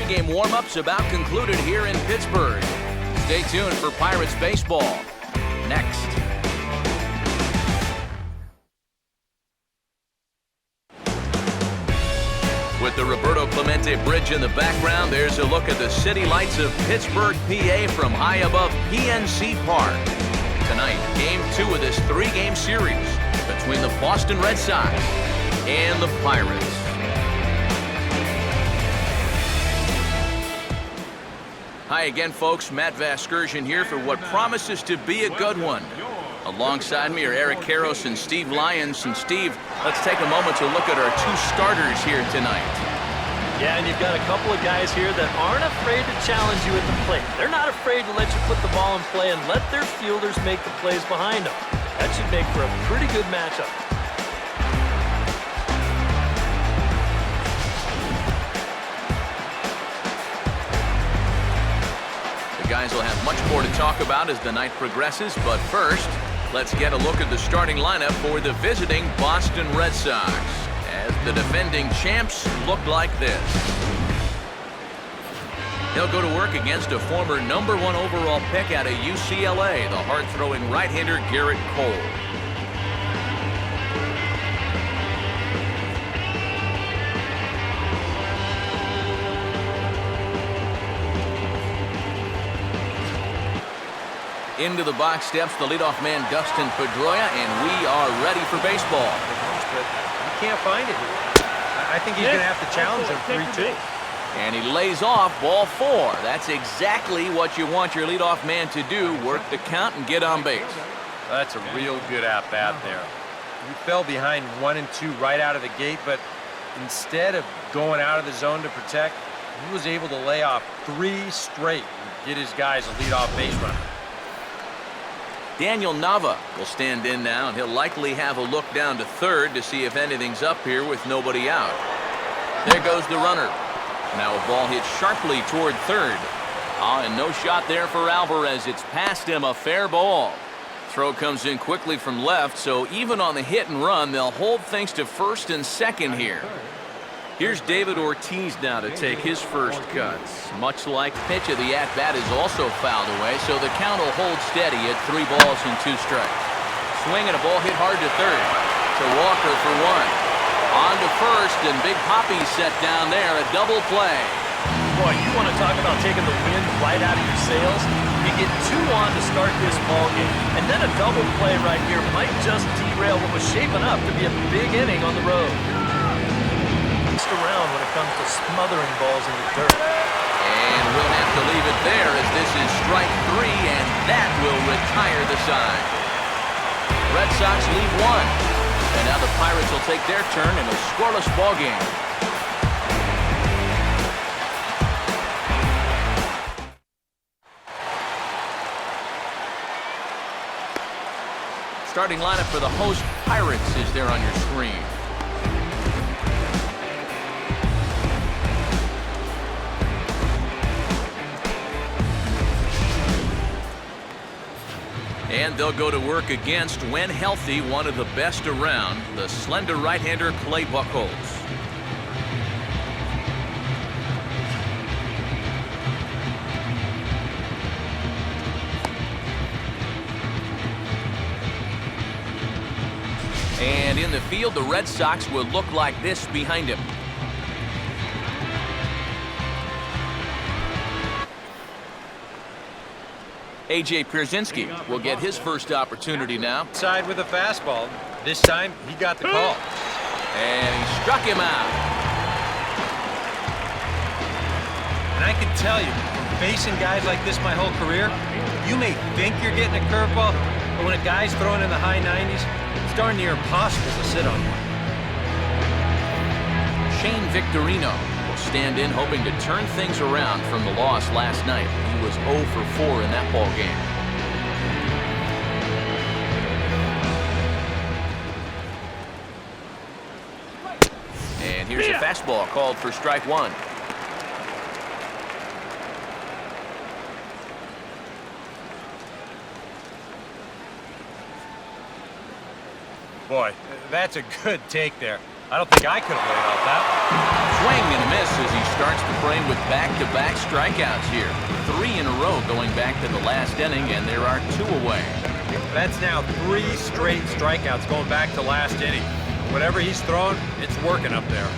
pregame warm-up's about concluded here in Pittsburgh. Stay tuned for Pirates baseball. Next. With the Roberto Clemente Bridge in the background, there's a look at the city lights of Pittsburgh, PA from high above PNC Park. Tonight, Game 2 of this 3-game series between the Boston Red Sox and the Pirates. Hi again, folks. Matt Vasgersian here for what promises to be a good one. Alongside me are Eric Karros and Steve Lyons. And Steve, let's take a moment to look at our 2 starters here tonight. Yeah, and you've got a couple of guys here that aren't afraid to challenge you at the plate. They're not afraid to let you put the ball in play and let their fielders make the plays behind them. That should make for a pretty good matchup. The guys will have much more to talk about as the night progresses, but first, let's get a look at the starting lineup for the visiting Boston Red Sox, as the defending champs look like this. They'll go to work against a former #1 overall pick out of UCLA, the hard-throwing right-hander Garrett Cole. Into the box steps the leadoff man Dustin Pedroia, and we are ready for baseball. But you can't find it here. I think he's going to have to challenge him 3-2. And he lays off ball 4. That's exactly what you want your leadoff man to do, work the count and get on base. That's a real good at-bat there. He fell behind 1 and 2 right out of the gate, but instead of going out of the zone to protect, he was able to lay off 3 straight and get his guys a leadoff base runner. Daniel Nava will stand in now, and he'll likely have a look down to third to see if anything's up here with nobody out. There goes the runner. Now a ball hit sharply toward third. And no shot there for Alvarez. It's past him, a fair ball. Throw comes in quickly from left, so even on the hit and run, they'll hold things to first and second here. Here's David Ortiz now to take his first cuts. Much like pitch of the at-bat is also fouled away, so the count will hold steady at 3 balls and 2 strikes. Swing and a ball hit hard to third. To Walker for 1. On to first, and Big Poppy set down there, a double play. Boy, you want to talk about taking the wind right out of your sails? You get 2 on to start this ball game, and then a double play right here might just derail what was shaping up to be a big inning on the road. Around when it comes to smothering balls in the dirt. And we'll have to leave it there as this is strike 3, and that will retire the side. Red Sox lead 1. And now the Pirates will take their turn in a scoreless ball game. Starting lineup for the host Pirates is there on your screen. And they'll go to work against, when healthy, one of the best around, the slender right-hander Clay Buchholz. And in the field, the Red Sox will look like this behind him. A.J. Pierzynski will get his first opportunity now. Side with a fastball. This time, he got the call. And he struck him out. And I can tell you, from facing guys like this my whole career, you may think you're getting a curveball, but when a guy's throwing in the high 90s, it's darn near impossible to sit on one. Shane Victorino will stand in, hoping to turn things around from the loss last night. He was 0 for 4 in that ball game. And here's a fastball called for strike 1. Boy, that's a good take there. I don't think I could have laid off that one. Swing and a miss as he starts the frame with back-to-back strikeouts here. 3 in a row going back to the last inning, and there are 2 away. That's now 3 straight strikeouts going back to last inning. Whatever he's thrown, it's working up there.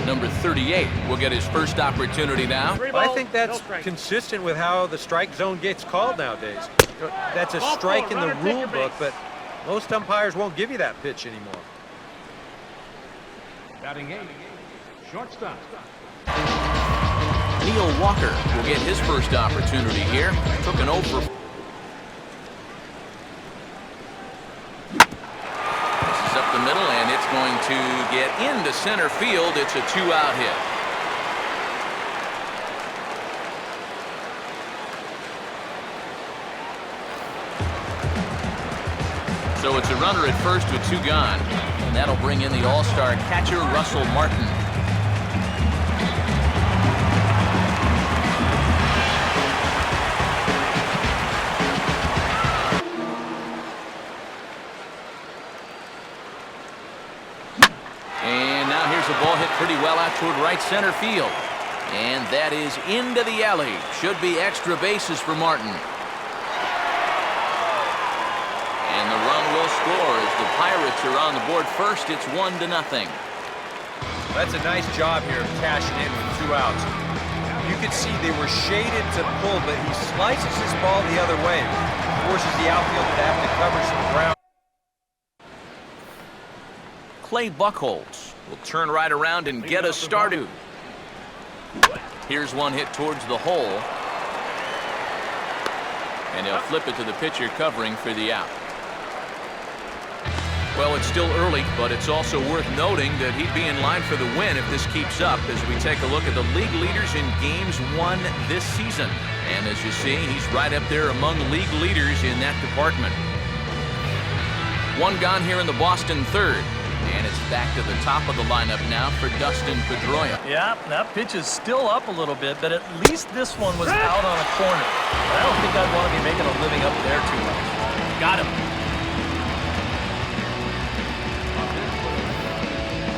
Number 38 will get his first opportunity now. I think that's consistent with how the strike zone gets called nowadays. That's a strike in the rule book, but most umpires won't give you that pitch anymore. Batting 8, shortstop. Neil Walker will get his first opportunity here. Took an over. This is up the middle, and it's going to get into center field. It's a 2-out hit. So it's a runner at first with 2 gone. And that'll bring in the all-star catcher, Russell Martin. And now here's a ball hit pretty well out toward right center field. And that is into the alley. Should be extra bases for Martin. And the run will score as the Pirates are on the board first. It's 1-0. That's a nice job here of cashing in with 2 outs. You could see they were shaded to pull, but he slices his ball the other way. Forces the outfielder to have to cover some ground. Clay Buchholz will turn right around and get us started. Here's one hit towards the hole. And he'll flip it to the pitcher covering for the out. Well, it's still early, but it's also worth noting that he'd be in line for the win if this keeps up as we take a look at the league leaders in games won this season. And as you see, he's right up there among league leaders in that department. 1 gone here in the Boston third. And it's back to the top of the lineup now for Dustin Pedroia. Yeah, that pitch is still up a little bit, but at least this one was out on a corner. But I don't think I'd want to be making a living up there too much. Got him.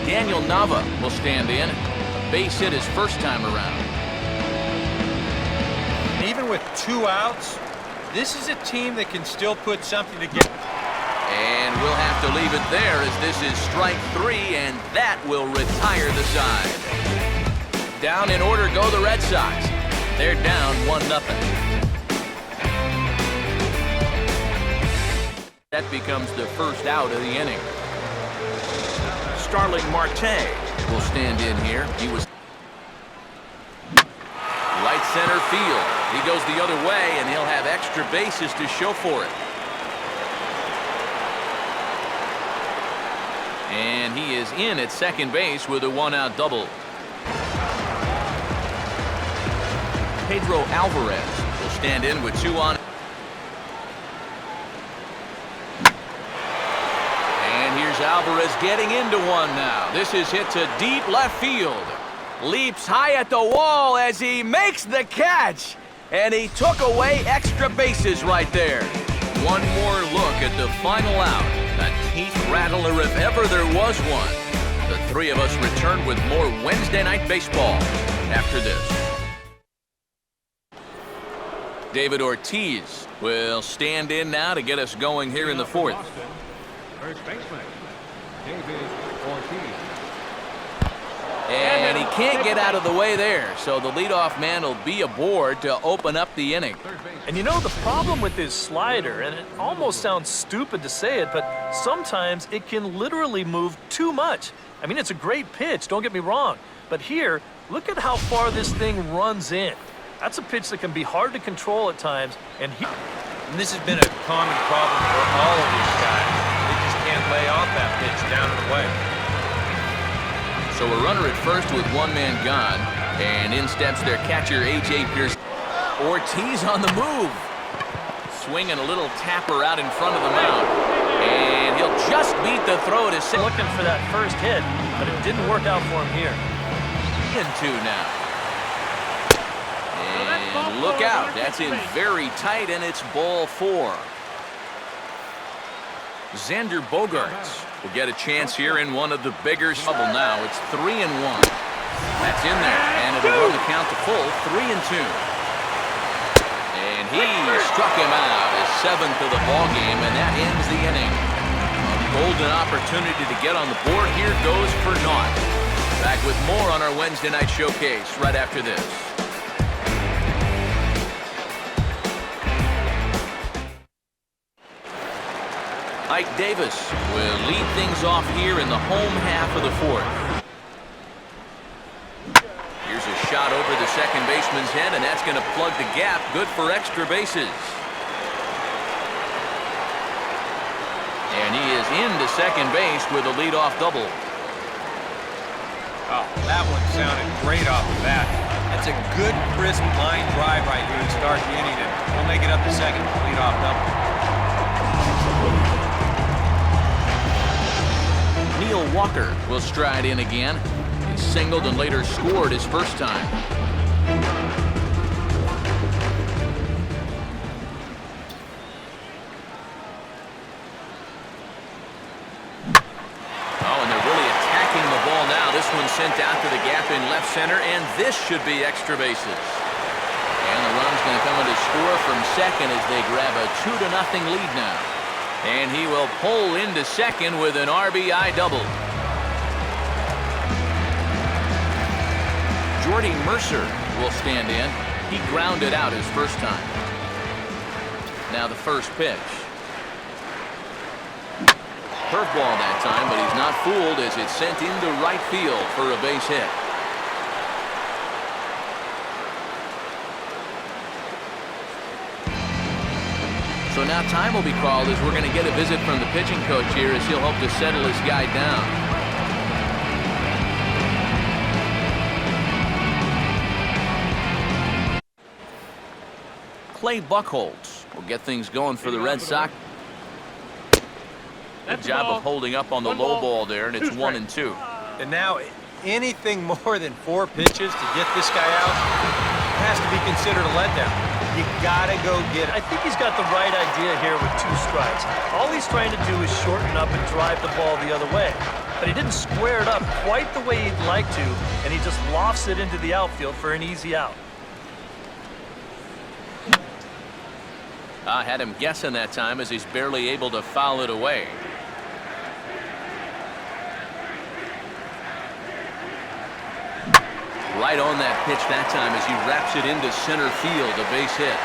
Daniel Nava will stand in. A base hit his first time around. Even with 2 outs, this is a team that can still put something together. And we'll have to leave it there as this is strike 3, and that will retire the side. Down in order go the Red Sox. They're down 1-0. That becomes the first out of the inning. Starling Marte will stand in here. He was right center field. He goes the other way, and he'll have extra bases to show for it. And he is in at second base with a 1-out double. Pedro Alvarez will stand in with 2 on. And here's Alvarez getting into one now. This is hit to deep left field. Leaps high at the wall as he makes the catch. And he took away extra bases right there. One more look at the final out. A teeth rattler if ever there was one. The 3 of us return with more Wednesday Night Baseball after this. David Ortiz will stand in now to get us going here in the 4th. First baseman, David Ortiz. And he can't get out of the way there, so the leadoff man will be aboard to open up the inning. And you know the problem with this slider, and it almost sounds stupid to say it, but sometimes it can literally move too much. I mean, it's a great pitch, don't get me wrong. But here, look at how far this thing runs in. That's a pitch that can be hard to control at times, and this has been a common problem for all of these guys. They just can't lay off that pitch down and away. So a runner at first with 1 man gone, and in steps their catcher, A.J. Pierce. Ortiz on the move. Swinging a little tapper out in front of the mound. And he'll just beat the throw to second. looking for that first hit, but it didn't work out for him here. In 2 now. And look out. That's in very tight, and it's ball 4. Xander Bogaerts will get a chance here in one of the bigger trouble now. It's 3-1. That's in there, and it'll run the count to full 3-2. And he struck him out, his 7th of the ball game, and that ends the inning. A golden opportunity to get on the board here goes for naught. Back with more on our Wednesday night showcase right after this. Ike Davis will lead things off here in the home half of the 4th. Here's a shot over the second baseman's head, and that's going to plug the gap. Good for extra bases. And he is into second base with a leadoff double. Oh, that one sounded great off the bat. That's a good, crisp line drive right here to start the inning, and we'll make it up to second with a leadoff double. Neil Walker will stride in again. He singled and later scored his first time. Oh, and they're really attacking the ball now. This one sent out to the gap in left center, and this should be extra bases. And the run's going to come in to score from second as they grab a 2-0 lead now. And he will pull into second with an RBI double. Jordy Mercer will stand in. He grounded out his first time. Now the first pitch. Curveball that time, but he's not fooled as it's sent into right field for a base hit. So now time will be called as we're going to get a visit from the pitching coach here as he'll hope to settle his guy down. Clay Buchholz will get things going for the Red Sox. Good job of holding up on the low ball there, and it's 1-2. And now anything more than 4 pitches to get this guy out has to be considered a letdown. You gotta go get it. I think he's got the right idea here with 2 strikes. All he's trying to do is shorten up and drive the ball the other way. But he didn't square it up quite the way he'd like to, and he just lofts it into the outfield for an easy out. I had him guessing that time as he's barely able to foul it away. Right on that pitch that time as he wraps it into center field, a base hit.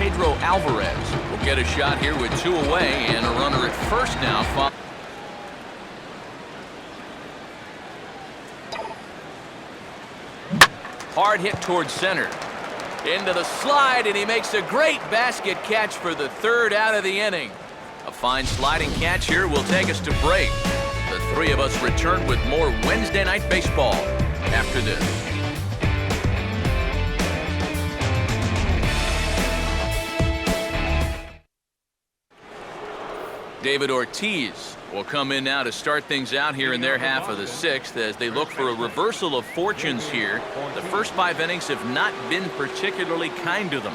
Pedro Alvarez will get a shot here with 2 away and a runner at first now. Hard hit towards center. Into the slide, and he makes a great basket catch for the 3rd out of the inning. A fine sliding catch here will take us to break. The 3 of us return with more Wednesday Night Baseball after this. David Ortiz will come in now to start things out here in their half of the 6th as they look for a reversal of fortunes here. The first 5 innings have not been particularly kind to them.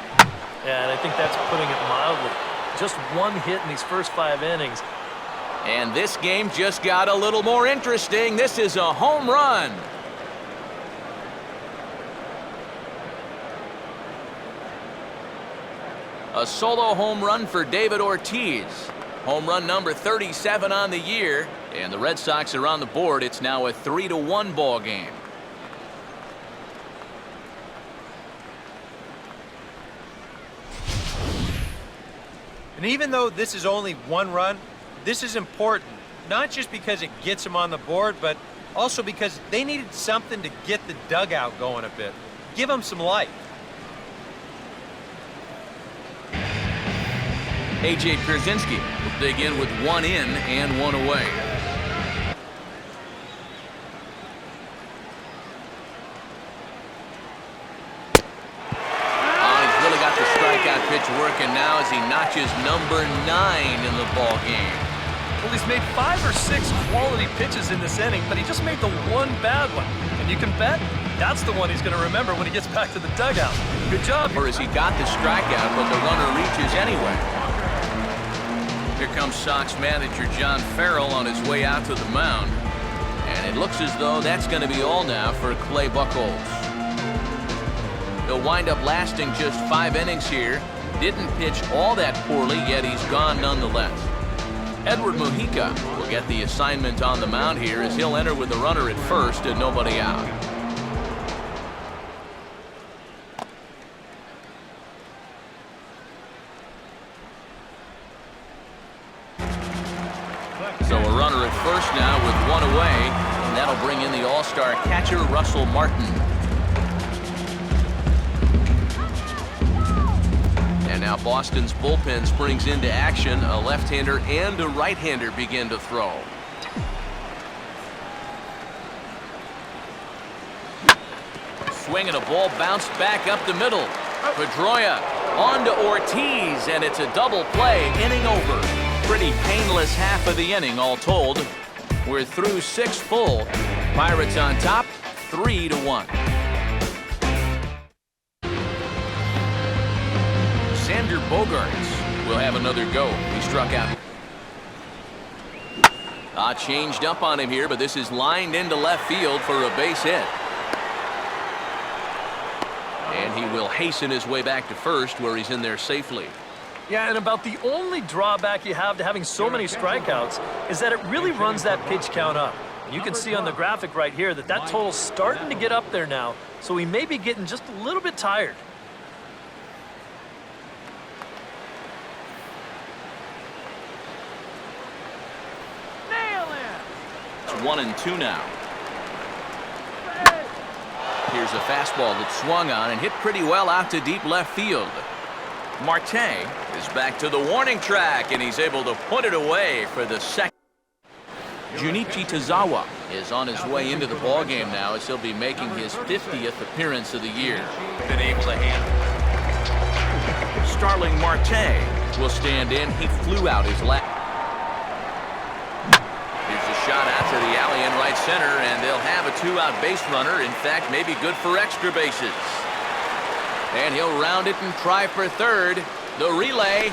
Yeah, and I think that's putting it mildly. Just 1 hit in these first 5 innings. And this game just got a little more interesting. This is a home run. A solo home run for David Ortiz. Home run number 37 on the year, and the Red Sox are on the board. It's now a 3-1 ball game. And even though this is only 1 run, this is important, not just because it gets them on the board, but also because they needed something to get the dugout going a bit. Give them some life. A.J. Pierzynski will dig in with 1 in and 1 away. He's really got the strikeout pitch working now as he notches number 9 in the ball game. Well, he's made 5 or 6 quality pitches in this inning, but he just made the 1 bad one. And you can bet That's the one he's going to remember when he gets back to the dugout. Good job. Or as he got the strikeout, but the runner reaches anyway. Here comes Sox manager John Farrell on his way out to the mound. And it looks as though that's going to be all now for Clay Buchholz. He'll wind up lasting just 5 innings here. Didn't pitch all that poorly, yet he's gone nonetheless. Edward Mujica will get the assignment on the mound here as he'll enter with the runner at first and nobody out. So a runner at first now with 1 away, and that'll bring in the all-star catcher Russell Martin. And now Boston's bullpen springs into action. A left-hander and a right-hander begin to throw. Swing and a ball bounced back up the middle. Pedroia on to Ortiz, and it's a double play, inning over. Pretty painless half of the inning all told. We're through 6 full. Pirates on top, 3-1. Xander Bogaerts will have another go. He struck out. Changed up on him here, but this is lined into left field for a base hit. And he will hasten his way back to first, where he's in there safely. Yeah, and about the only drawback you have to having so many strikeouts is that it really runs that pitch count up. You can see on the graphic right here that total's starting to get up there now, so he may be getting just a little bit tired. It's 1-2 now. Here's a fastball that swung on and hit pretty well out to deep left field. Marte is back to the warning track, and he's able to put it away for the second. Junichi Tozawa is on his way into the ballgame now as he'll be making his 50th appearance of the year. Been able to handle. Starling Marte will stand in. He flew out his last. Here's a shot out to the alley in right center, and they'll have a 2-out base runner. In fact, maybe good for extra bases. And he'll round it and try for third. The relay,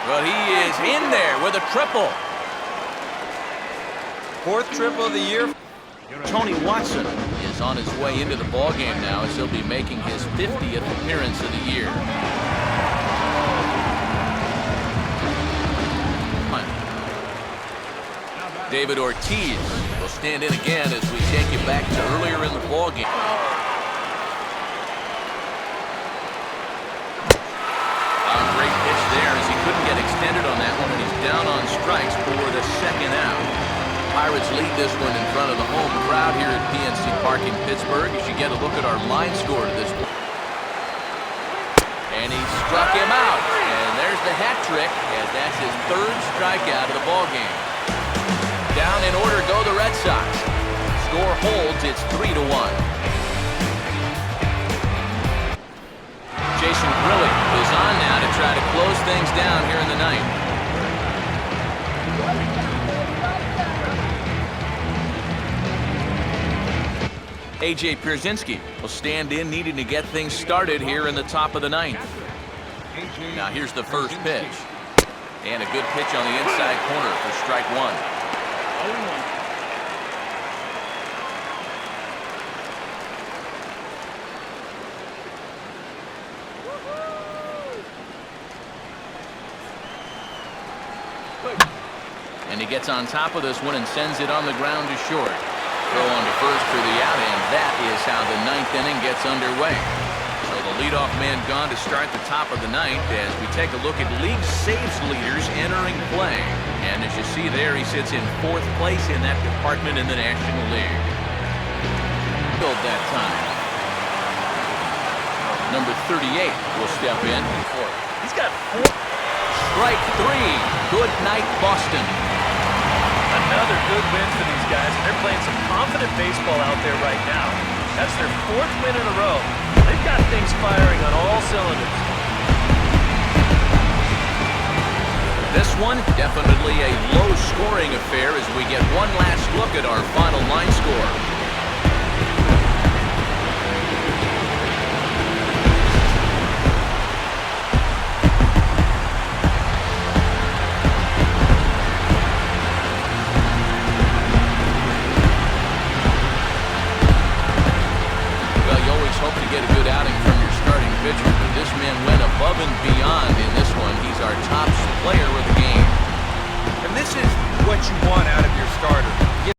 but he is in there with a triple. 4th triple of the year. Tony Watson is on his way into the ballgame now as he'll be making his 50th appearance of the year. David Ortiz will stand in again as we take you back to earlier in the ballgame. Great pitch there as he couldn't get extended on that one, and he's down on strikes for the second out. Pirates lead this one in front of the home crowd here at PNC Park in Pittsburgh. You should get a look at our line score to this one. And he struck him out, and there's the hat trick, as that's his 3rd strikeout of the ballgame. Down in order go the Red Sox. Score holds, it's 3-1. Jason Grilli is on now to try to close things down here in the 9th. A.J. Pierzynski will stand in, needing to get things started here in the top of the 9th. Now here's the first pitch. And a good pitch on the inside corner for strike 1. And he gets on top of this one and sends it on the ground to short. Throw on to first for the out, and that is how the 9th inning gets underway. So the leadoff man gone to start the top of the 9th as we take a look at league saves leaders entering play. And as you see there, he sits in 4th place in that department in the National League. Build that time. Number 38 will step in. He's got 4. Strike 3. Good night, Boston. Another good win for these guys. They're playing some confident baseball out there right now. That's their 4th win in a row. They've got things firing on all cylinders. This one, definitely a low-scoring affair as we get one last look at our final line score. outing from your starting pitcher, but this man went above and beyond in this one. He's our top player of the game. And this is what you want out of your starter.